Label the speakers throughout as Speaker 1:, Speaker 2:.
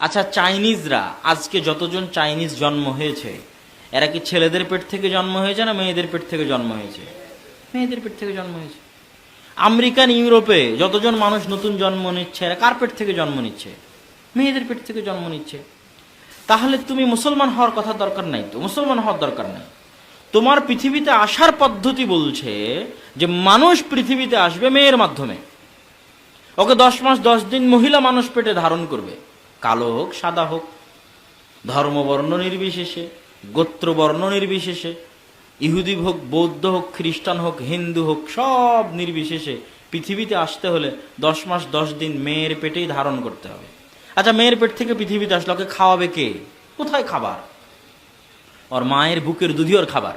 Speaker 1: আচ্ছা, চাইনিজরা আজকে যতজন চাইনিজ জন্ম হয়েছে, এরা কি ছেলেদের পেট থেকে জন্ম হয়েছে না মেয়েদের পেট থেকে জন্ম হয়েছে? মেয়েদের পেট থেকে জন্ম হয়েছে। আমেরিকান, ইউরোপে যতজন মানুষ নতুন জন্ম নিচ্ছে, এরা কার পেট থেকে জন্ম নিচ্ছে? মেয়েদের পেট থেকে জন্ম নিচ্ছে। তাহলে তুমি মুসলমান হওয়ার কথা দরকার নাই, তো মুসলমান হওয়ার দরকার নাই। তোমার পৃথিবীতে আসার পদ্ধতি বলছে যে মানুষ পৃথিবীতে আসবে মেয়ের মাধ্যমে। ওকে 10 মাস 10 দিন মহিলা মানুষ পেটে ধারণ করবে, কালো হোক সাদা হোক, ধর্মবর্ণ নির্বিশেষে, গোত্রবর্ণ নির্বিশেষে, ইহুদি হোক, বৌদ্ধ হোক, খ্রিস্টান হোক, হিন্দু হোক, সব নির্বিশেষে পৃথিবীতে আসতে হলে 10 মাস 10 দিন মেয়ের পেটেই ধারণ করতে হবে। আচ্ছা, মেয়ের পেট থেকে পৃথিবীতে আসলে ওকে খাওয়াবে কে? কোথায় খাবার? ওর মায়ের বুকের দুধই ওর খাবার।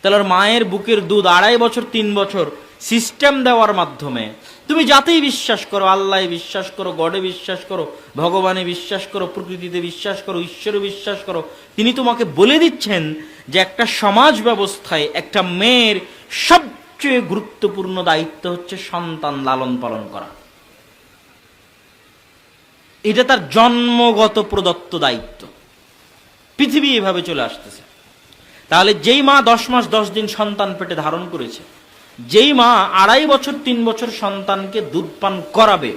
Speaker 1: তাহলে ওর মায়ের বুকের দুধ 2.5 বছর 3 বছর সিস্টেম দেওয়ার মাধ্যমে তুমি যাতেই বিশ্বাস করো, আল্লাহ বিশ্বাস করো, গডে বিশ্বাস করো, ভগবানে বিশ্বাস করো, প্রকৃতিতে বিশ্বাস করো, ঈশ্বরে বিশ্বাস করো, তিনি তোমাকে বলে দিচ্ছেন যে একটা সমাজ ব্যবস্থায় একটা মেয়ের সবচেয়ে গুরুত্বপূর্ণ দায়িত্ব হচ্ছে সন্তান লালন পালন করা। এটা তার জন্মগত প্রদত্ত দায়িত্ব। পৃথিবী এভাবে চলে আসতেছে। তাহলে যেই মা 10 মাস 10 দিন সন্তান পেটে ধারণ করেছে, যেই মা 2.5 বছর 3 বছর সন্তানকে দুধ পান করাবে,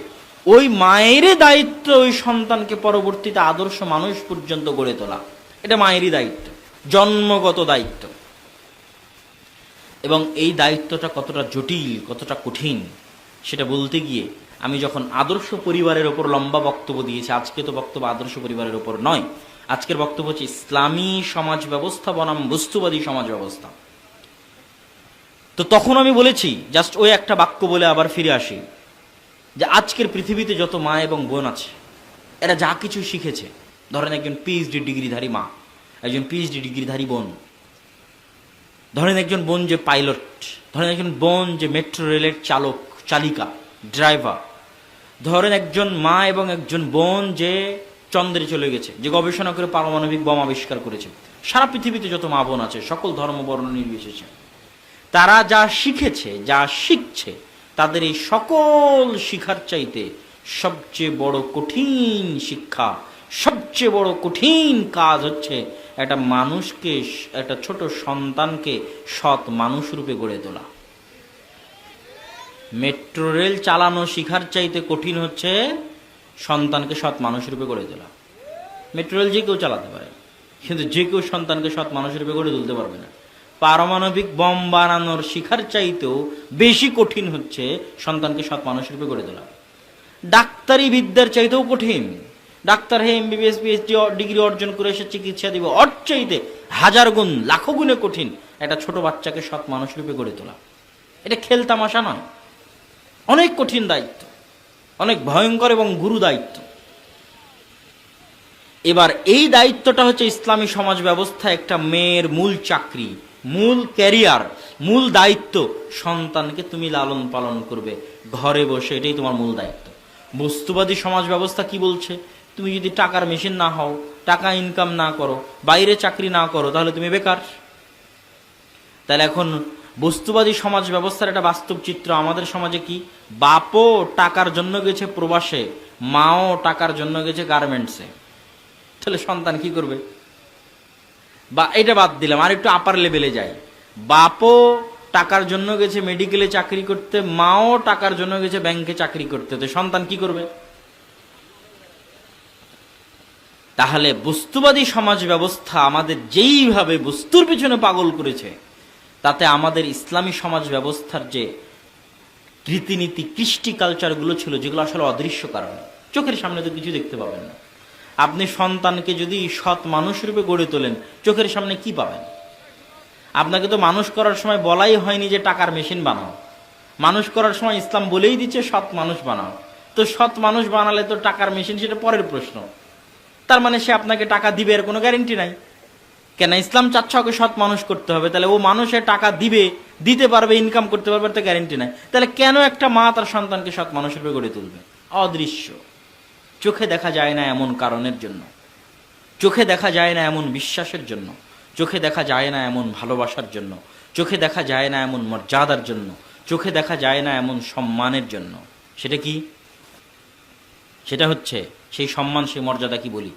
Speaker 1: ওই মায়েরই দায়িত্ব ওই সন্তানকে পরবর্তীতে আদর্শ মানুষ পর্যন্ত গড়ে তোলা। এটা মায়েরই দায়িত্ব, জন্মগত দায়িত্ব। এবং এই দায়িত্বটা কতটা জটিল, কতটা কঠিন সেটা বলতে গিয়ে আমি যখন আদর্শ পরিবারের ওপর লম্বা বক্তব্য দিয়েছি, আজকে তো বক্তব্য আদর্শ পরিবারের ওপর নয়, আজকের বক্তব্য হচ্ছে ইসলামী সমাজ ব্যবস্থা বনাম বস্তুবাদী সমাজ ব্যবস্থা। তো তখন আমি বলেছি, জাস্ট ওই একটা বাক্য বলে আবার ফিরে আসি, যে আজকের পৃথিবীতে যত মা এবং বোন আছে, এরা যা কিছু শিখেছে, ধরেন একজন পিএইচডি ডিগ্রিধারী মা, একজন পিএইচডি ডিগ্রিধারী বোন, ধরেন একজন বোন যে পাইলট, ধরেন একজন বোন যে মেট্রো রেলের চালক, চালিকা, ড্রাইভার, ধরেন একজন মা এবং একজন বোন যে চন্দ্রে চলে গেছে, যে গবেষণা করে পারমাণবিক বোমা আবিষ্কার করেছে। সারা পৃথিবীতে যত মা বোন আছে, সকল ধর্ম বর্ণ নির্বিশেষে, তারা যা শিখেছে, যা শিখছে, তাদের এই সকল শিখার চাইতে সবচেয়ে বড় কঠিন শিক্ষা, সবচেয়ে বড় কঠিন কাজ হচ্ছে একটা মানুষকে, একটা ছোট সন্তানকে সৎ মানুষ রূপে গড়ে তোলা। মেট্রো রেল চালানো শিখার চাইতে কঠিন হচ্ছে সন্তানকে সৎ মানুষ রূপে গড়ে তোলা। মেট্রো রেল যে কেউ চালাতে পারে, কিন্তু যে কেউ সন্তানকে সৎ মানুষ রূপে গড়ে তুলতে পারবে না। পারমাণবিক বম বানানোর শিখার চাইতেও বেশি কঠিন হচ্ছে সন্তানকে সৎ মানুষ রূপে গড়ে তোলা। ডাক্তারি বিদ্যার চাইতেও কঠিন। ডাক্তার হয়ে এমবিবিএস পিএইচডি ডিগ্রি অর্জন করে এসে চিকিৎসা দিব, ওর চাইতে 1000 গুণ, লাখো গুণে কঠিন একটা ছোট বাচ্চাকে সৎ মানুষ রূপে গড়ে তোলা। এটা খেলতামাশা নয়, অনেক কঠিন দায়িত্ব, অনেক ভয়ঙ্কর এবং গুরু দায়িত্ব। এবার এই দায়িত্বটা হচ্ছে ইসলামী সমাজ ব্যবস্থা একটা মেয়ের মূল চাকরি, মূল ক্যারিয়ার, মূল দায়িত্ব। সন্তানকে তুমি লালন পালন করবে ঘরে বসে, এটাই তোমার মূল দায়িত্ব। বস্তুবাদী সমাজ ব্যবস্থা কি বলছে? তুমি যদি টাকার মেশিন না হও, টাকা ইনকাম না করো, বাইরে চাকরি না করো, তাহলে তুমি বেকার। তাহলে এখন বস্তুবাদী সমাজ ব্যবস্থার একটা বাস্তব চিত্র আমাদের সমাজে কি? বাপও টাকার জন্য গেছে প্রবাসে, মাও টাকার জন্য গেছে গার্মেন্টসে। তাহলে সন্তান কি করবে? বা এটা বাদ দিলাম, আর একটু আপার লেভেলে যাই। বাপও টাকার জন্য গেছে মেডিকেলে চাকরি করতে, মাও টাকার জন্য গেছে ব্যাংকে চাকরি করতে, তো সন্তান কি করবে? তাহলে বস্তুবাদী সমাজ ব্যবস্থা আমাদের যেইভাবে বস্তুর পিছনে পাগল করেছে, তাতে আমাদের ইসলামী সমাজ ব্যবস্থার যে রীতিনীতি, কৃষ্টি কালচারগুলো ছিল, যেগুলো আসলে অদৃশ্য কারণে চোখের সামনে তো কিছু দেখতে পাবেন না। আপনি সন্তানকে যদি সৎ মানুষ রূপে গড়ে তোলেন, চোখের সামনে কি পাবেন? আপনাকে তো মানুষ করার সময় বলাই হয়নি যে টাকার মেশিন বানাও। মানুষ করার সময় ইসলাম বলেই দিচ্ছে সৎ মানুষ বানাও। তো সৎ মানুষ বানালে তো টাকার মেশিন, সেটা পরের প্রশ্ন। তার মানে সে আপনাকে টাকা দিবে এর কোনো গ্যারেন্টি নাই। কেন? ইসলাম চাচ্ছে ওকে সৎ মানুষ করতে হবে, তাহলে ও মানুষে টাকা দিবে, দিতে পারবে, ইনকাম করতে পারবে, তো গ্যারেন্টি নাই। তাহলে কেন একটা মা তার সন্তানকে সৎ মানুষ রূপে গড়ে তুলবে? অদৃশ্য, চোখে দেখা যায় না এমন কারণের জন্য, চোখে দেখা যায় না এমন বিশ্বাসের জন্য, চোখে দেখা যায় না এমন ভালোবাসার জন্য, চোখে দেখা যায় না এমন মর্যাদার জন্য, চোখে দেখা যায় না এমন সম্মানের জন্য। সেটা কি? সেটা হচ্ছে সেই সম্মান, সেই মর্যাদা কি বলি।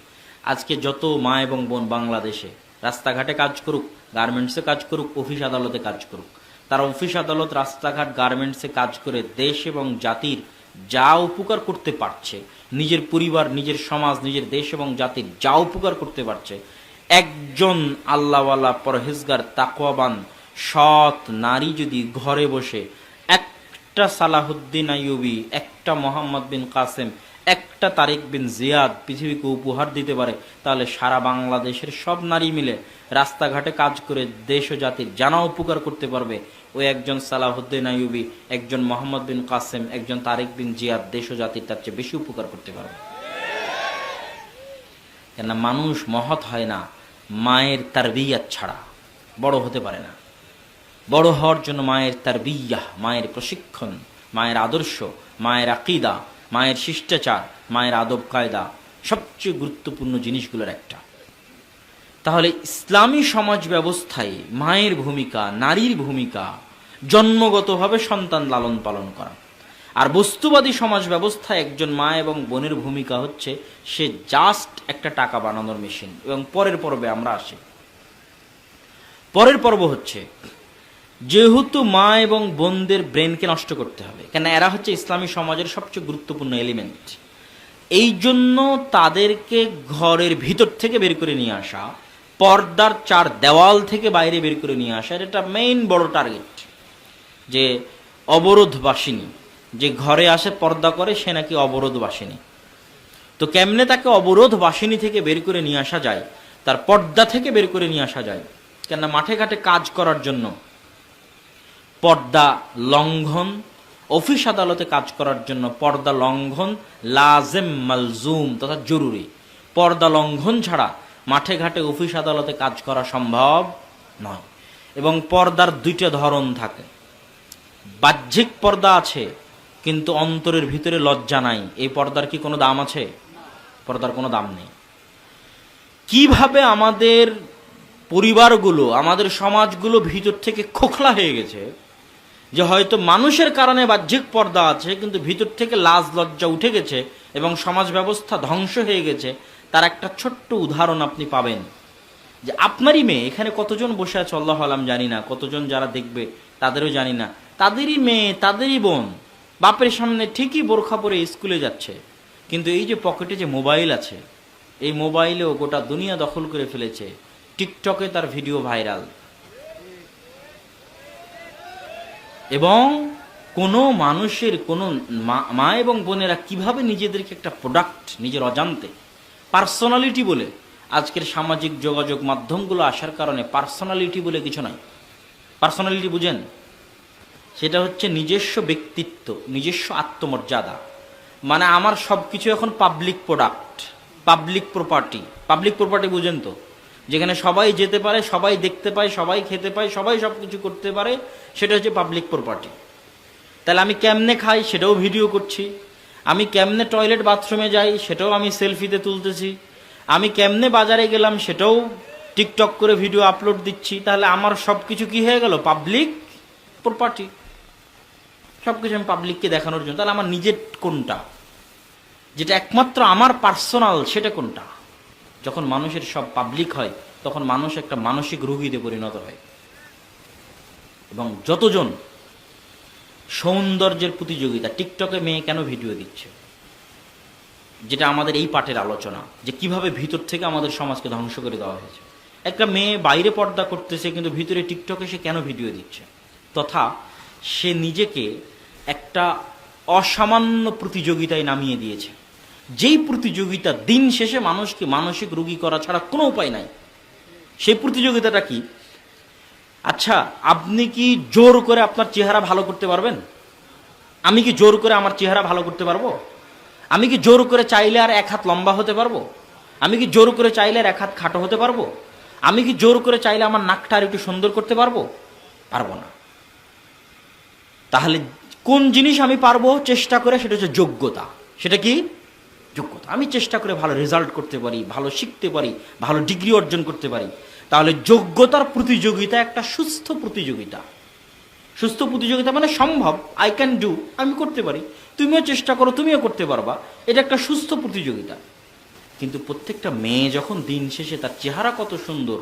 Speaker 1: আজকে যত মা এবং বোন বাংলাদেশে রাস্তাঘাটে কাজ করুক, গার্মেন্টসে কাজ করুক, অফিস আদালতে কাজ করুক, তারা অফিস আদালত, রাস্তাঘাট, গার্মেন্টসে কাজ করে দেশ এবং জাতির যা উপকার করতে পারছে, নিজের পরিবার, নিজের সমাজ, নিজের দেশ এবং জাতির যা উপকার করতে পারছে, একজন আল্লাহওয়ালা, পরহেজগার, তাকওয়াবান, সৎ নারী যদি ঘরে বসে একটা সালাহুদ্দিন আইয়ুবী, একটা মোহাম্মদ বিন কাসেম, একটা তারিক বিন জিয়াদ পৃথিবীকে উপহার দিতে পারে, তাহলে সারা বাংলাদেশের সব নারী মিলে রাস্তাঘাটে কাজ করে দেশ ও জাতির জানা উপকার করতে পারবে। ওই একজন সালাহুদ্দিন আইয়ুবী, একজন মোহাম্মদ বিন কাসেম, একজন তারিক বিন জিয়াদ দেশ ও জাতির তার চেয়ে বেশি উপকার করতে পারবে। কেননা মানুষ মহৎ হয় না মায়ের তারবিয়াত ছাড়া, বড় হতে পারে না। বড় হওয়ার জন্য মায়ের তারবিয়াহ, মায়ের প্রশিক্ষণ, মায়ের আদর্শ, মায়ের আকীদা, মায়ের শিষ্টাচার, মায়ের আদব কায়দা সবচেয়ে গুরুত্বপূর্ণ জিনিসগুলোর একটা। তাহলে ইসলামী সমাজ ব্যবস্থায় মায়ের ভূমিকা, নারীর ভূমিকা জন্মগতভাবে সন্তান লালন পালন করা। আর বস্তুবাদী সমাজ ব্যবস্থায় একজন মা এবং বোনের ভূমিকা হচ্ছে সে জাস্ট একটা টাকা বানানোর মেশিন। এবং পরের পর্বে আমরা আসি। পরের পর্ব হচ্ছে যেহেতু মা এবং বোনদের ব্রেনকে নষ্ট করতে হবে, কেন এরা হচ্ছে ইসলামী সমাজের সবচেয়ে গুরুত্বপূর্ণ এলিমেন্ট, এই জন্য তাদেরকে ঘরের ভিতর থেকে বের করে নিয়ে আসা, পর্দার চার দেওয়াল থেকে বাইরে বের করে নিয়ে আসা, এটা মেইন বড় টার্গেট। যে অবরোধবাসিনী, যে ঘরে আসে পর্দা করে, সে নাকি অবরোধবাসিনী। তো কেমনে তাকে অবরোধবাসিনী থেকে বের করে নিয়ে আসা যায়, তার পর্দা থেকে বের করে নিয়ে আসা যায়। কেননা মাঠে ঘাটে কাজ করার জন্য পর্দা লঙ্ঘন, অফিস আদালতে কাজ করার জন্য পর্দা লঙ্ঘন লাজেম, মালজুম তথা জরুরি। পর্দা লঙ্ঘন ছাড়া মাঠে ঘাটে, অফিস আদালতে কাজ করা সম্ভব নয়। এবং পর্দার দুইটা ধরন থাকে। বাহ্যিক পর্দা আছে কিন্তু অন্তরের ভিতরে লজ্জা নাই, এই পর্দার কি কোনো দাম আছে? পর্দার কোনো দাম নেই। কিভাবে আমাদের পরিবারগুলো, আমাদের সমাজগুলো ভিতর থেকে খোখলা হয়ে গেছে, যে হয়তো মানুষের কারণে বাহ্যিক পর্দা আছে কিন্তু ভিতর থেকে লাজ লজ্জা উঠে গেছে এবং সমাজ ব্যবস্থা ধ্বংস হয়ে গেছে, তার একটা ছোট্ট উদাহরণ আপনি পাবেন। যে আপনারই মেয়ে, এখানে কতজন বসে আছে আল্লাহ আলাম জানি না, কতজন যারা দেখবে তাদেরও জানি না, তাদেরই মেয়ে, তাদেরই বোন বাপের সামনে ঠিকই বোরখা পরে স্কুলে যাচ্ছে, কিন্তু এই যে পকেটে যে মোবাইল আছে, এই মোবাইলেও গোটা দুনিয়া দখল করে ফেলেছে। টিকটকে তার ভিডিও ভাইরাল, এবং কোনো মানুষের, কোনো মা এবং বোনেরা কিভাবে নিজেদেরকে একটা প্রোডাক্ট, নিজের অজান্তে পার্সোনালিটি বলে, আজকের সামাজিক যোগাযোগ মাধ্যমগুলো আসার কারণে পার্সোনালিটি বলে কিছু নাই। পার্সোনালিটি বুঝেন? সেটা হচ্ছে নিজস্ব ব্যক্তিত্ব, নিজস্ব আত্মমর্যাদা। মানে আমার সব কিছু এখন public product, public property. Public property বুঝেন তো? যেখানে সবাই যেতে পারে, সবাই দেখতে পায়, সবাই খেতে পায়, সবাই সব কিছু করতে পারে, সেটা হচ্ছে পাবলিক প্রপার্টি। তাহলে আমি কেমনে খাই সেটাও ভিডিও করছি, আমি কেমনে টয়লেট বাথরুমে যাই সেটাও আমি সেলফিতে তুলতেছি, আমি কেমনে বাজারে গেলাম সেটাও টিকটক করে ভিডিও আপলোড দিচ্ছি। তাহলে আমার সব কিছু কি হয়ে গেল? Public property. সব কিছু আমি পাবলিককে দেখানোর জন্য। তাহলে আমার নিজের কোনটা, যেটা একমাত্র আমার পার্সোনাল, সেটা কোনটা? যখন মানুষের সব পাবলিক হয় তখন মানুষ একটা মানসিক রোগীতে পরিণত হয়। এবং যতজন সৌন্দর্যের প্রতিযোগিতা, টিকটকে মেয়ে কেন ভিডিও দিচ্ছে, যেটা আমাদের এই পাঠের আলোচনা, যে কিভাবে ভিতর থেকে আমাদের সমাজকে ধ্বংস করে দেওয়া হয়েছে। একটা মেয়ে বাইরে পর্দা করতেছে কিন্তু ভিতরে টিকটকে সে কেন ভিডিও দিচ্ছে? তথা সে নিজেকে একটা অসামান্য প্রতিযোগিতায় নামিয়ে দিয়েছে, যেই প্রতিযোগিতা দিন শেষে মানুষকে মানসিক রোগী করা ছাড়া কোনো উপায় নাই। সেই প্রতিযোগিতাটা কি? আচ্ছা, আপনি কি জোর করে আপনার চেহারা ভালো করতে পারবেন? আমি কি জোর করে আমার চেহারা ভালো করতে পারবো? আমি কি জোর করে চাইলে আর এক হাত লম্বা হতে পারবো? আমি কি জোর করে চাইলে আর এক হাত খাটো হতে পারবো? আমি কি জোর করে চাইলে আমার নাকটা আর একটু সুন্দর করতে পারবো? পারবো না। তাহলে কোন জিনিস আমি পারবো চেষ্টা করে? সেটা হচ্ছে যোগ্যতা। সেটা কি? যোগ্যতা। আমি চেষ্টা করে ভালো রেজাল্ট করতে পারি, ভালো শিখতে পারি, ভালো ডিগ্রি অর্জন করতে পারি। তাহলে যোগ্যতার প্রতিযোগিতা একটা সুস্থ প্রতিযোগিতা। সুস্থ প্রতিযোগিতা মানে সম্ভব, আই ক্যান ডু, আমি করতে পারি, তুমিও চেষ্টা করো, তুমিও করতে পারবা, এটা একটা সুস্থ প্রতিযোগিতা। কিন্তু প্রত্যেকটা মেয়ে যখন দিন শেষে তার চেহারা কত সুন্দর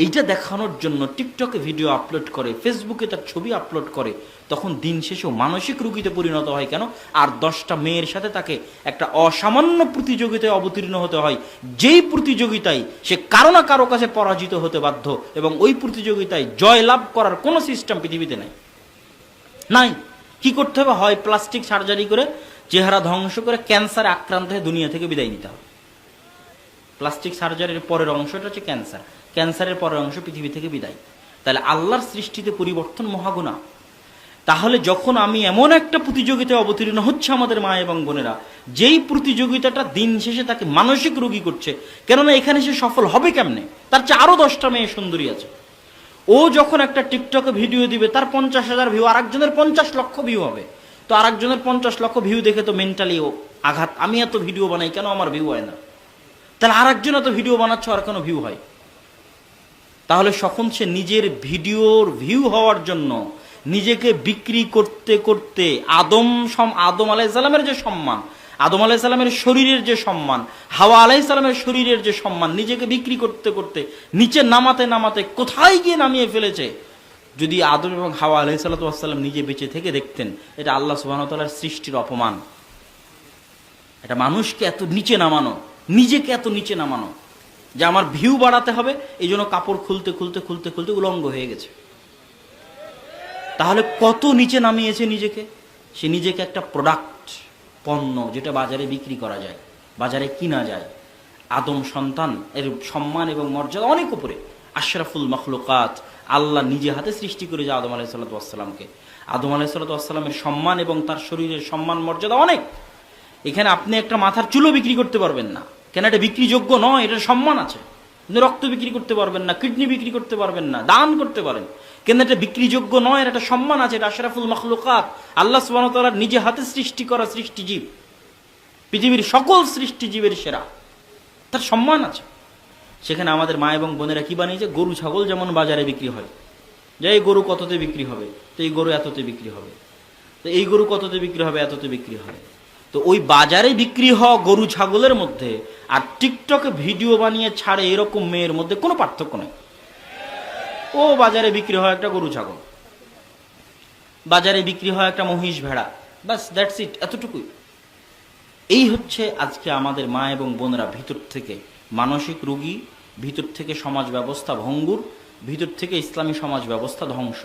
Speaker 1: এইটা দেখানোর জন্য টিকটকে ভিডিও আপলোড করে, ফেসবুকে তার ছবি আপলোড করে, তখন দিন শেষেও মানসিক রোগীতে পরিণত হয় কেন? আর 10টা মেয়ের সাথে তাকে একটা অসামান্য প্রতিযোগিতায় অবতীর্ণ হতে হয়, যেই প্রতিযোগিতায় সে কারো না কারো কাছে পরাজিত হতে বাধ্য, এবং ওই প্রতিযোগিতায় জয়লাভ করার কোনো সিস্টেম পৃথিবীতে নাই। নাই। কি করতে হবে? হয় প্লাস্টিক সার্জারি করে চেহারা ধ্বংস করে ক্যান্সারে আক্রান্ত হয়ে দুনিয়া থেকে বিদায় নিতে হবে। প্লাস্টিক সার্জারির পরের অংশটা হচ্ছে ক্যান্সার, ক্যান্সারের পরের অংশ পৃথিবী থেকে বিদায়। তাহলে আল্লাহর সৃষ্টিতে পরিবর্তন মহাগুণা। তাহলে যখন আমি এমন একটা প্রতিযোগিতায় অবতীর্ণ হচ্ছে আমাদের মা এবং বোনেরা, যেই প্রতিযোগিতাটা দিন শেষে তাকে মানসিক রোগী করছে, কেননা এখানে সে সফল হবে কেমনে? তার চেয়ে আরো 10টা মেয়ে সুন্দরী আছে। ও যখন একটা টিকটকে ভিডিও দিবে, তার 50,000 ভিউ, আরেকজনের 50 লক্ষ ভিউ হবে। তো আরেকজনের 50 লক্ষ ভিউ দেখে তো মেন্টালি ও আঘাত, আমি এত ভিডিও বানাই কেন আমার ভিউ হয় না? তাহলে আরেকজন এত ভিডিও বানাচ্ছে আর কোনো ভিউ হয়? তাহলে যখন সে নিজের ভিডিওর ভিউ হওয়ার জন্য নিজেকে বিক্রি করতে করতে আদম আলাইহিসসালামের যে সম্মান, আদম আলাইহিসসালামের শরীরের যে সম্মান, হাওয়া আলাইহিসসালামের শরীরের যে সম্মান, নিজেকে বিক্রি করতে করতে নিচে নামাতে নামাতে কোথায় গিয়ে নামিয়ে ফেলেছে। যদি আদম এবং হাওয়া আলাইহিসসালাম নিজে বেঁচে থেকে দেখতেন, এটা আল্লাহ সুবহানাহু ওয়া তাআলার সৃষ্টির অপমান। এটা মানুষকে এত নিচে নামানো, নিজেকে এত নিচে নামানো, যে আমার ভিউ বাড়াতে হবে এই জন্য কাপড় খুলতে খুলতে খুলতে খুলতে উলঙ্গ হয়ে গেছে। তাহলে কত নিচে নামিয়েছে নিজেকে। সে নিজেকে একটা প্রোডাক্ট, পণ্য, যেটা বাজারে বিক্রি করা যায়, বাজারে কিনা যায়। আদম সন্তান এর সম্মান এবং মর্যাদা অনেক উপরে। আশরাফুল মখলুকাত, আল্লাহ নিজে হাতে সৃষ্টি করে যায় আদম আলাইহিসসালামকে। আদম আলাইহিসসালামের সম্মান এবং তার শরীরের সম্মান মর্যাদা অনেক। এখানে আপনি একটা মাথার চুলও বিক্রি করতে পারবেন না, কেন? এটা বিক্রিযোগ্য নয়, এটার সম্মান আছে। কিন্তু রক্ত বিক্রি করতে পারবেন না, কিডনি বিক্রি করতে পারবেন না, দান করতে পারেন, কিন্তু এটা বিক্রিযোগ্য নয়, এটা সম্মান আছে। এটা আশরাফুল মখলুকাত, আল্লাহ সুবহানাহু ওয়া তাআলার নিজে হাতে সৃষ্টি করা সৃষ্টিজীব, পৃথিবীর সকল সৃষ্টিজীবের সেরা, তার সম্মান আছে। সেখানে আমাদের মা এবং বোনেরা কি বানিয়েছে? গরু ছাগল যেমন বাজারে বিক্রি হয়, যে এই গরু কততে বিক্রি হবে, তো এই গরু এততে বিক্রি হবে, তো এই গরু কততে বিক্রি হবে, এততে বিক্রি হবে। তো ওই বাজারে বিক্রি হওয়া গরু ছাগলের মধ্যে আর টিকটকে ভিডিও বানিয়ে ছাড়ে এরকম মেয়ের মধ্যে কোনো পার্থক্য নেই। ও বাজারে বিক্রি হয় একটা গরু ছাগল, বাজারে বিক্রি হয় একটা মহিষ ভেড়া, বাস, দ্যাটস ইট, এতটুকুই। এই হচ্ছে আজকে আমাদের মা এবং বোনেরা ভিতর থেকে মানসিক রোগী, ভিতর থেকে সমাজ ব্যবস্থা ভঙ্গুর, ভিতর থেকে ইসলামী সমাজ ব্যবস্থা ধ্বংস।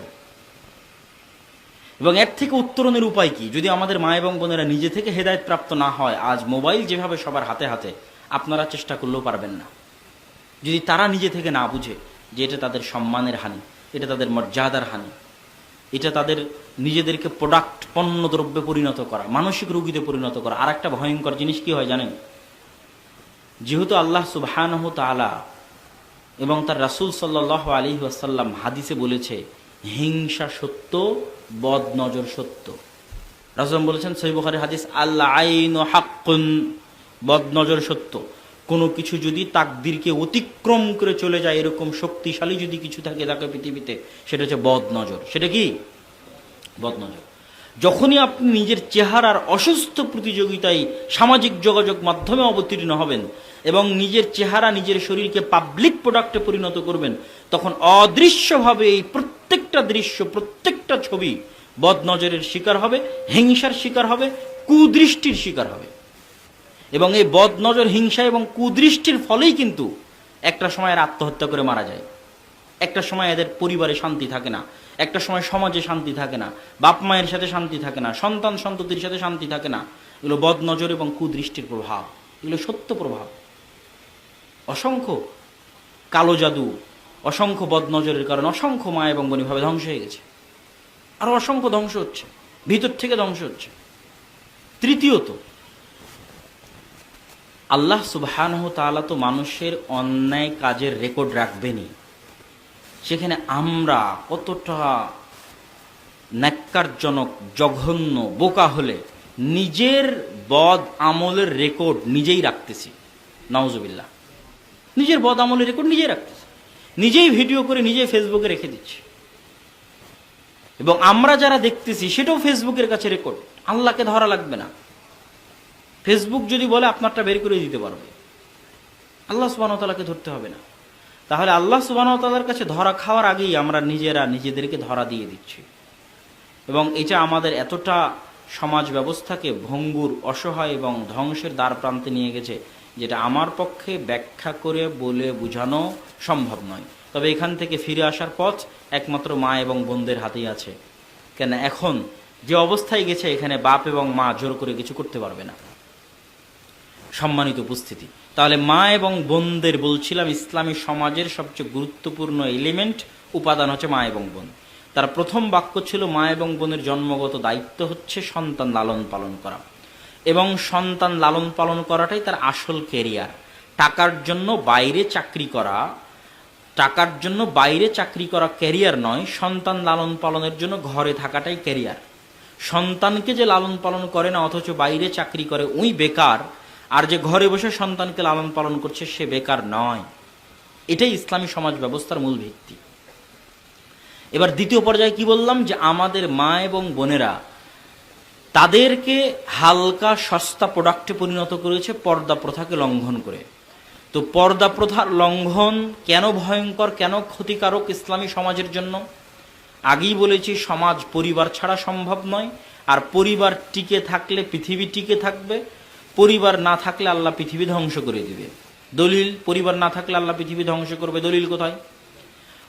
Speaker 1: এবং এর থেকে উত্তরণের উপায় কি? যদি আমাদের মা এবং বোনেরা নিজে থেকে হেদায়েত প্রাপ্ত না হয়, আজ মোবাইল যেভাবে সবার হাতে হাতে, আপনারা চেষ্টা করলেও পারবেন না। যদি তারা নিজে থেকে না বুঝে যে এটা তাদের সম্মানের হানি, এটা তাদের মর্যাদার হানি, এটা তাদের নিজেদেরকে প্রোডাক্ট, পণ্য দ্রব্যে পরিণত করা, মানসিক রোগীতে পরিণত করা। আর একটা ভয়ঙ্কর জিনিস কি হয় জানেন? যেহেতু আল্লাহ সুবহানাহু তাআলা এবং তার রাসূল সাল্লাল্লাহু আলাইহি ওয়াসাল্লাম হাদিসে বলেছে, হিংসা সত্য, বদ নজর সত্য। রাসূল বলেছেন সহিহ বুখারীর হাদিস, আল আইনু হাক্কুন, বদ নজর সত্য। কোনো কিছু যদি তাকদীরকে অতিক্রম করে চলে যায়, এরকম শক্তিশালী যদি কিছু থাকে পৃথিবীতে, সেটা হচ্ছে বদ নজর। সেটা কি? বদ নজর। যখনই আপনি নিজের চেহারার অসুস্থ প্রতিযোগিতায় সামাজিক যোগাযোগ মাধ্যমে অবতীর্ণ হবেন এবং নিজের চেহারা, নিজের শরীরকে পাবলিক প্রোডাক্টে পরিণত করবেন, তখন অদৃশ্যভাবে এই প্রত্যেকটা দৃশ্য, প্রত্যেকটা ছবি বদ নজরের শিকার হবে, হিংসার শিকার হবে, কুদৃষ্টির শিকার হবে। এবং এই বদ নজর, হিংসা এবং কুদৃষ্টির ফলেই কিন্তু একটা সময় এরা আত্মহত্যা করে মারা যায়, একটা সময় এদের পরিবারে শান্তি থাকে না, একটা সময় সমাজে শান্তি থাকে না, বাপ মায়ের সাথে শান্তি থাকে না, সন্তান সন্ততির সাথে শান্তি থাকে না। এগুলো বদ নজর এবং কুদৃষ্টির প্রভাব, এগুলো সত্য প্রভাব। অসংখ্য কালো জাদু, অসংখ্য বদ নজরের কারণে অসংখ্য মা এবং বোন ভাবে ধ্বংস হয়ে গেছে, আরো অসংখ্য ধ্বংস হচ্ছে, ভিতর থেকে ধ্বংস হচ্ছে। তৃতীয়ত, আল্লাহ সুবহানাহু তাআলা তো মানুষের অন্যায় কাজের রেকর্ড রাখবেনই। সেখানে আমরা কতটা ন্যাক্কারজনক, জঘন্য, বোকা হলে নিজের বদ আমলের রেকর্ড নিজেই রাখতেছি। নাউজুবিল্লাহ, নিজের বদ আমলের রেকর্ড নিজেই রাখতেছি, নিজেই ভিডিও করে নিজেই ফেসবুকে রেখে দিচ্ছি। এবং আমরা যারা দেখতেছি সেটাও ফেসবুকের কাছে রেকর্ড। আল্লাহকে ধরা লাগবে না, ফেসবুক যদি বলে আপনারটা বের করে দিতে পারবে, আল্লাহ সুবহানাহু ওয়া তাআলাকে ধরতে হবে না। তাহলে আল্লাহ সুবহানাহু ওয়া তাআলার কাছে ধরা খাওয়ার আগেই আমরা নিজেরা নিজেদেরকে ধরা দিয়ে দিচ্ছি, এবং এটা আমাদের এতটা সমাজ ব্যবস্থাকে ভঙ্গুর, অসহায় এবং ধ্বংসের দ্বার প্রান্তে নিয়ে গেছে, যেটা আমার পক্ষে ব্যাখ্যা করে বলে বোঝানো সম্ভব নয়। তবে এখান থেকে ফিরে আসার পথ একমাত্র মা এবং বোনদের হাতেই আছে। কেন এখন যে অবস্থায় গেছে, এখানে বাপ এবং মা জোর করে কিছু করতে পারবে না। সম্মানিত উপস্থিতি, তাহলে মা এবং বোনদের বলছিলাম ইসলামী সমাজের সবচেয়ে গুরুত্বপূর্ণ এলিমেন্ট, উপাদান হচ্ছে মা এবং বোন। তার প্রথম বাক্য ছিল মা এবং বোনের জন্মগত দায়িত্ব হচ্ছে সন্তান লালন পালন করা, এবং সন্তান লালন পালন করাটাই তার আসল কেরিয়ার। টাকার জন্য বাইরে চাকরি করা, টাকার জন্য বাইরে চাকরি করা ক্যারিয়ার নয়, সন্তান লালন পালনের জন্য ঘরে থাকাটাই ক্যারিয়ার। সন্তানকে যে লালন পালন করে না অথচ বাইরে চাকরি করে, ওই বেকার। আর যে ঘরে বসে সন্তানকে লালন পালন করছে সে বেকার নয়। এটাই ইসলামী সমাজ ব্যবস্থার মূল ভিত্তি। এবার দ্বিতীয় পর্যায়ে কি বললাম, যে আমাদের মা এবং বোনেরা তাদেরকে হালকা সস্তা প্রোডাক্টে পরিণত করেছে পর্দা প্রথাকে লঙ্ঘন করে। তো পর্দা প্রথার লঙ্ঘন কেন ভয়ঙ্কর, কেন ক্ষতিকারক ইসলামী সমাজের জন্য? আগেই বলেছি, সমাজ পরিবার ছাড়া সম্ভব নয়, আর পরিবার টিকে থাকলে পৃথিবী টিকে থাকবে, পরিবার না থাকলে আল্লাহ পৃথিবী ধ্বংস করে দিবে। দলিল, পরিবার না থাকলে আল্লাহ পৃথিবী ধ্বংস করবে, দলিল কোথায়?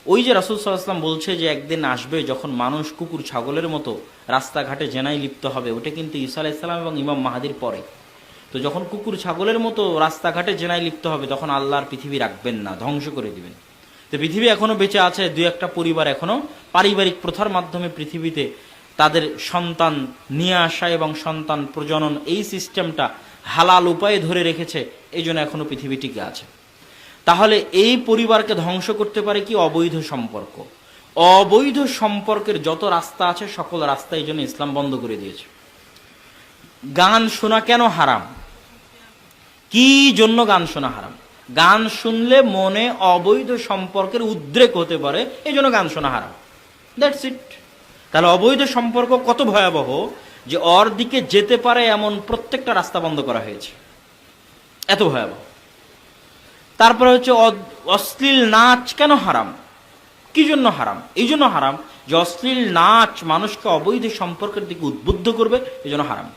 Speaker 1: ওই যে রাসূল সাল্লাল্লাহু আলাইহি ওয়াসাল্লাম বলছে যে একদিন আসবে যখন মানুষ কুকুর ছাগলের মতো রাস্তাঘাটে জেনায় লিপ্ত হবে, ওটা কিন্তু ঈসা আলাইহিস সালাম এবং ইমাম মাহাদির পরে। তো যখন কুকুর ছাগলের মতো রাস্তাঘাটে জেনায় লিপ্ত হবে, তখন আল্লাহর পৃথিবী রাখবেন না, ধ্বংস করে দিবেন। তো পৃথিবী এখনো বেঁচে আছে, দুই একটা পরিবার এখনো পারিবারিক প্রথার মাধ্যমে পৃথিবীতে তাদের সন্তান নিয়ে আসা এবং সন্তান প্রজনন, এই সিস্টেমটা হালাল উপায়ে ধরে রেখেছে, এই জন্য এখনো পৃথিবী টিকে আছে। তাহলে এই পরিবারকে ধ্বংস করতে পারে কি? অবৈধ সম্পর্ক। অবৈধ সম্পর্কের যত রাস্তা আছে সকল রাস্তা এই জন্য ইসলাম বন্ধ করে দিয়েছে। গান শোনা কেন হারাম? কি জন্য গান শোনা হারাম? গান শুনলে মনে অবৈধ সম্পর্কের উদ্রেক হতে পারে, এই জন্য গান শোনা হারাম। That's it. তাহলে অবৈধ সম্পর্ক কত ভয়াবহ যে ওর দিকে যেতে পারে এমন প্রত্যেকটা রাস্তা বন্ধ করা হয়েছে, এত ভয়াবহ। তারপরে হচ্ছে অশ্লীল নাচ কেন হারাম? কি জন্য হারাম? এই জন্য হারাম যে অশ্লীল নাচ মানুষকে অবৈধ সম্পর্কের দিকে উদ্বুদ্ধ করবে, এই জন্য হারাম।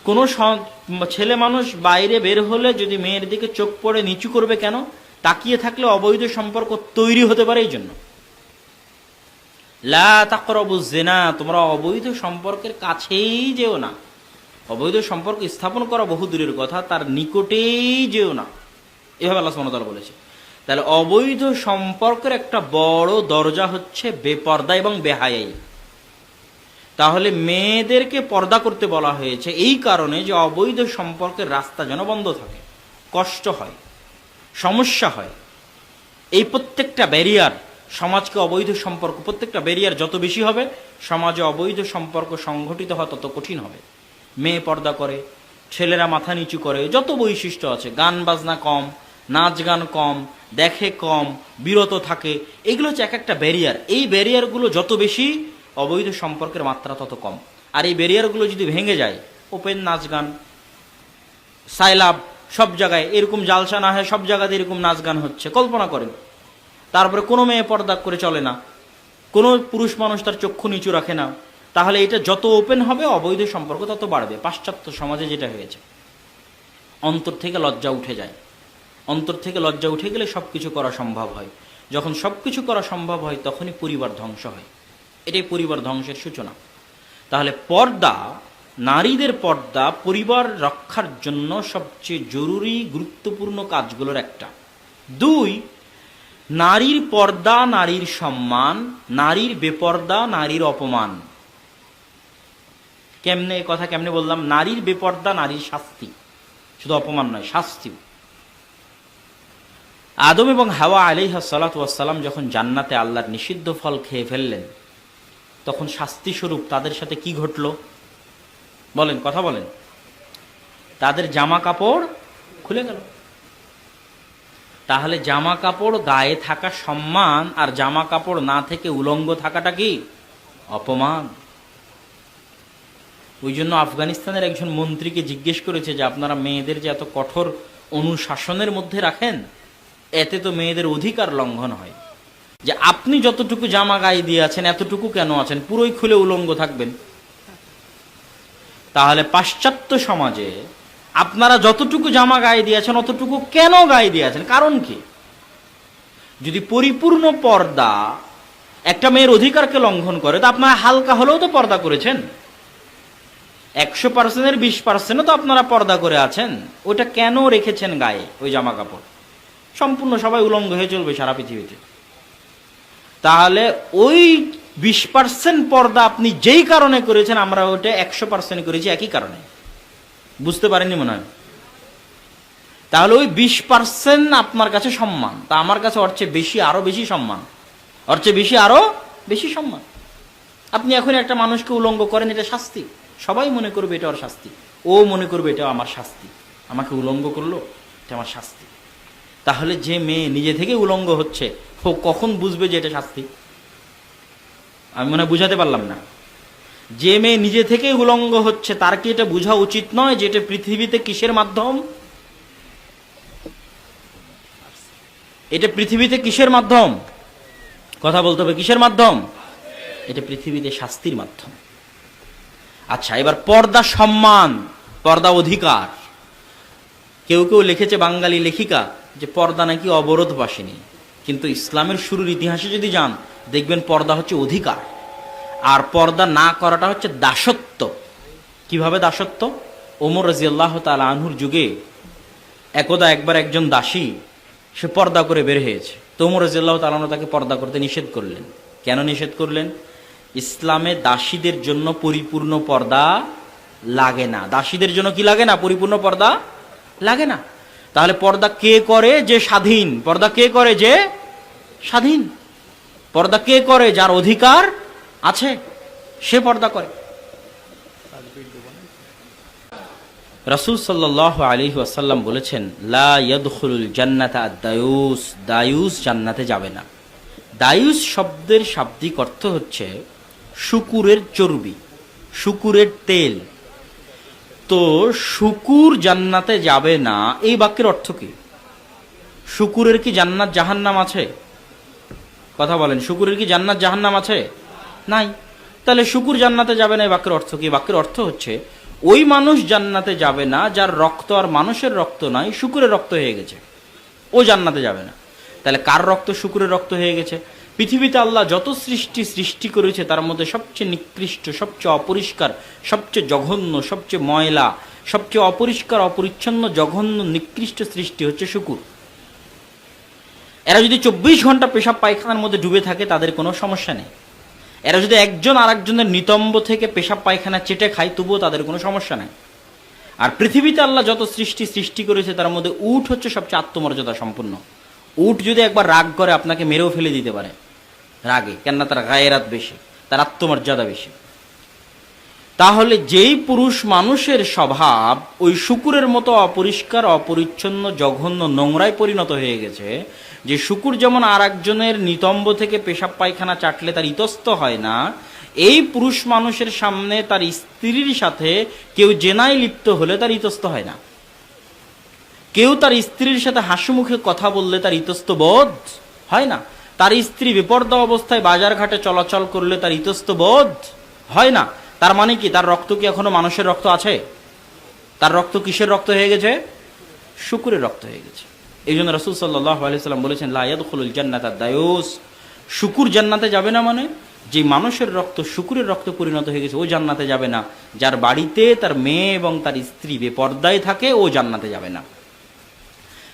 Speaker 1: কোনো ছেলে মানুষ বাইরে বের হলে যদি মেয়ের দিকে চোখ পড়ে নিচু করবে কেন? তাকিয়ে থাকলে অবৈধ সম্পর্ক তৈরি হতে পারে, এই জন্য। লা তাকরাবুজ জিনা, তোমরা অবৈধ সম্পর্কের কাছেই যেও না। অবৈধ সম্পর্ক স্থাপন করা বহু দূরের কথা, তার নিকটেই যেও না, এভাবে আল্লাহ সুবহানাহু ওয়া তাআলা বলেছে। তাহলে অবৈধ সম্পর্কের একটা বড় দরজা হচ্ছে বেপর্দা এবং বেহায়াই। তাহলে মেয়েদেরকে পর্দা করতে বলা হয়েছে এই কারণে যে অবৈধ সম্পর্কের রাস্তা যেন বন্ধ থাকে, কষ্ট হয়, সমস্যা হয়। এই প্রত্যেকটা ব্যারিয়ার সমাজকে, অবৈধ সম্পর্ক প্রত্যেকটা ব্যারিয়ার যত বেশি হবে, সমাজে অবৈধ সম্পর্ক সংগঠিত হওয়া তত কঠিন হবে। মেয়ে পর্দা করে, ছেলেরা মাথা নিচু করে, যত বৈশিষ্ট্য আছে, গান বাজনা কম, নাচ গান কম, দেখে কম, বিরত থাকে, এগুলো হচ্ছে এক একটা ব্যারিয়ার। এই ব্যারিয়ারগুলো যত বেশি, অবৈধ সম্পর্কের মাত্রা তত কম। আর এই ব্যারিয়ারগুলো যদি ভেঙে যায়, ওপেন নাচ গান, সাইলাব, সব জায়গায় এরকম জালসা না হয়, সব জায়গাতে এরকম নাচ গান হচ্ছে, কল্পনা করেন। তারপরে কোনো মেয়ে পর্দা করে চলে না, কোনো পুরুষ মানুষ তার চক্ষু নিচু রাখে না, তাহলে এটা যত ওপেন হবে অবৈধ সম্পর্ক তত বাড়বে। পাশ্চাত্য সমাজে যেটা হয়েছে, অন্তর থেকে লজ্জা উঠে যায়। অন্তর থেকে লজ্জা উঠে গেলে সব কিছু করা সম্ভব হয়। যখন সব কিছু করা সম্ভব হয় তখনই পরিবার ধ্বংস হয়। এটাই পরিবার ধ্বংসের সূচনা। তাহলে পর্দা, নারীদের পর্দা পরিবার রক্ষার জন্য সবচেয়ে জরুরি গুরুত্বপূর্ণ কাজগুলোর একটা। দুই, নারীর পর্দা নারীর সম্মান, নারীর বেপর্দা নারীর অপমান। কেমনে কথা কেমনে বললাম? নারীর বেপর্দা নারীর শাস্তি, শুধু অপমান নয়, শাস্তি। আদম এবং হাওয়া আলাইহিস সালাতু ওয়াস সালাম যখন জান্নাতে আল্লাহর নিষিদ্ধ ফল খেয়ে ফেললেন, তখন শাস্তি স্বরূপ তাদের সাথে কি ঘটল বলেন, কথা বলেন? তাদের জামা কাপড় খুলে গেল। তাহলে জামা কাপড় গায়ে থাকা সম্মান, আর জামা কাপড় না থেকে উলঙ্গ থাকাটা কি অপমান। ওই জন্য আফগানিস্তানের একজন মন্ত্রীকে জিজ্ঞেস করেছে যে আপনারা মেয়েদের যে এত কঠোর অনুশাসনের মধ্যে রাখেন, এতে তো মেয়েদের অধিকার লঙ্ঘন হয়, যে আপনি যতটুকু জামা গায়ে দিয়ে আছেন এতটুকু কেন আছেন, পুরোই খুলে উলঙ্গ থাকবেন। তাহলে পাশ্চাত্য সমাজে আপনারা যতটুকু জামা গায়ে দিয়েছেন অতটুকু কেন গায়ে দিয়েছেন, কারণ কি? যদি পরিপূর্ণ পর্দা একটা মেয়ের অধিকারকে লঙ্ঘন করে, তো আপনারা হালকা হলেও তো পর্দা করেছেন। 100%-এর 20% তো আপনারা পর্দা করে আছেন, ওটা কেন রেখেছেন গায়ে ওই জামা কাপড়? সম্পূর্ণ সবাই উলঙ্গ হয়ে চলবে সারা পৃথিবীতে। তাহলে ওই 20% পর্দা আপনি যেই কারণে করেছেন, আমরা ওটা 100% করেছি একই কারণে। বুঝতে পারেননি মনে হয়? তাহলে ওই 20% আপনার কাছে সম্মান, তা আমার কাছে ওর চেয়ে বেশি, আরো বেশি সম্মান, ওর চেয়ে বেশি, আরো বেশি সম্মান। আপনি এখন একটা মানুষকে উলঙ্গ করেন, এটা শাস্তি। সবাই মনে করবে এটা ওর শাস্তি, ও মনে করবে এটা আমার শাস্তি, আমাকে উলঙ্গ করলো, এটা আমার শাস্তি। তাহলে যে মেয়ে নিজে থেকে উলঙ্গ হচ্ছে, ও কখন বুঝবে যে এটা শাস্তি? আমি মনে হয় বুঝাতে পারলাম না। যে মেয়ে নিজে থেকে উলঙ্গ হচ্ছে, তার কি এটা বোঝা উচিত নয় যে এটা পৃথিবীতে কিসের মাধ্যম? এটা পৃথিবীতে কিসের মাধ্যম? কথা বলতে হবে, কিসের মাধ্যম? এটা পৃথিবীতে শাস্তির মাধ্যম। আচ্ছা, এবার পর্দা সম্মান, পর্দা অধিকার। কেউ কেউ লিখেছে, বাঙালি লেখিকা, যে পর্দা নাকি অবরোধ বাসিনী, কিন্তু ইসলামের শুরুর ইতিহাসে যদি যান, দেখবেন পর্দা হচ্ছে অধিকার, আর পর্দা না করাটা হচ্ছে দাসত্ব। কিভাবে দাসত্ব? ওমর রাদিয়াল্লাহু তাআলা আনহুর যুগে একদা একবার একজন দাসী সে পর্দা করে বের হয়েছে, তো ওমর রাদিয়াল্লাহু তাআলা আনহু তাকে পর্দা করতে নিষেধ করলেন। কেন নিষেধ করলেন? ইসলামে দাসীদের জন্য পরিপূর্ণ পর্দা লাগে না। দাসীদের জন্য কি লাগে না? পরিপূর্ণ পর্দা লাগে না। তাহলে পর্দা কে করে? যে স্বাধীন। পর্দা কে করে? যে স্বাধীন। পর্দা কে করে? যার অধিকার আছে, সে পর্দা করে। রাসূল সাল্লাল্লাহু আলাইহি ওয়াসাল্লাম বলেছেন, লা ইয়াদখুলুল জান্নাতা আদ-দায়ুস, দায়ুস জান্নাতে যাবে না। দায়ুস শব্দের শাব্দিক অর্থ হচ্ছে শূকরের চর্বি, শূকরের তেল। তো শূকর জান্নাতে যাবে না, এই বাক্যের অর্থ কি? শূকরের কি জান্নাত জাহান্নাম আছে? কথা বলেন, শূকরের কি জান্নাত জাহান্নাম আছে? নাই। তাহলে শূকর জান্নাতে যাবে না, এই বাক্যের অর্থ কি? বাক্যের অর্থ হচ্ছে ওই মানুষ জান্নাতে যাবে না যার রক্ত আর মানুষের রক্ত নাই, শূকরের রক্ত হয়ে গেছে, ও জান্নাতে যাবে না। তাহলে কার রক্ত? শূকরের রক্ত হয়ে গেছে। পৃথিবীতে আল্লাহ যত সৃষ্টি করেছে তার মধ্যে সবচেয়ে নিকৃষ্ট, সবচেয়ে অপরিষ্কার, সবচেয়ে জঘন্য, সবচেয়ে ময়লা, সবচেয়ে অপরিষ্কার, অপরিচ্ছন্ন, জঘন্য, নিকৃষ্ট সৃষ্টি হচ্ছে শূকর। এরা যদি 24 ঘন্টা পেশাব পায়খানার মধ্যে ডুবে থাকে তাদের কোনো সমস্যা নেই। এরা যদি একজন আরেকজনের নিতম্ব থেকে পেশাব পায়খানা চেটে খায়, তবুও তাদের কোনো সমস্যা নেই। আর পৃথিবীতে আল্লাহ যত সৃষ্টি করেছে তার মধ্যে উট হচ্ছে সবচেয়ে আত্মমর্যাদা সম্পন্ন। উট যদি একবার রাগ করে আপনাকে মেরেও ফেলে দিতে পারে রাগে, কেননা তার গায়েরাত বেশি, তার আত্মমর্যাদা বেশি। তাহলে যেই পুরুষ মানুষের স্বভাব ওই শূকরের মতো অপরিষ্কার, অপরিচ্ছন্ন, জঘন্য, নোংরায় পরিণত হয়ে গেছে, যে শূকর যেমন আর একজনের নিতম্ব থেকে পেশাব পায়খানা চাটলে তার ইতস্ত হয় না, এই পুরুষ মানুষের সামনে তার স্ত্রীর সাথে কেউ জেনায় লিপ্ত হলে তার ইতস্ত হয় না। কেউ তার স্ত্রীর সাথে হাসি মুখে কথা বললে তার ইতস্ত বোধ হয় না। তার স্ত্রী বেপর্দা অবস্থায় বাজার ঘাটে চলাচল করলে তার ইতস্ত বোধ হয় না। তার মানে কি? তার রক্ত কি এখনো মানুষের রক্ত আছে? তার রক্ত কিসের রক্ত হয়ে গেছে? শূকরের রক্ত হয়ে গেছে। এই জন্য রাসূল সাল্লাল্লাহু আলাইহি ওয়াসাল্লাম বলেছেন, লা ইয়াদখুলুল জান্নাতা আদ-দায়ুস, শূকর জান্নাতে যাবে না। মানে যে মানুষের রক্ত শূকরের রক্ত পরিণত হয়ে গেছে ও জান্নাতে যাবে না। যার বাড়িতে তার মেয়ে এবং তার স্ত্রী বেপর্দায় থাকে, ও জান্নাতে যাবে না।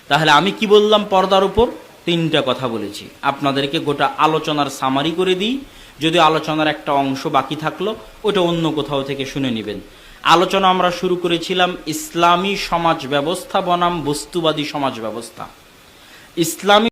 Speaker 1: তাহলে আমি কি বললাম? পর্দার উপর 3টা কথা বলেছি। আপনাদেরকে গোটা আলোচনার সামারি করে দিই, যদি আলোচনার একটা অংশ বাকি থাকলো ওটা অন্য কোথাও থেকে শুনে নেবেন। আলোচনা আমরা শুরু করেছিলাম ইসলামী সমাজ ব্যবস্থা বনাম বস্তুবাদী সমাজ ব্যবস্থা। ইসলামী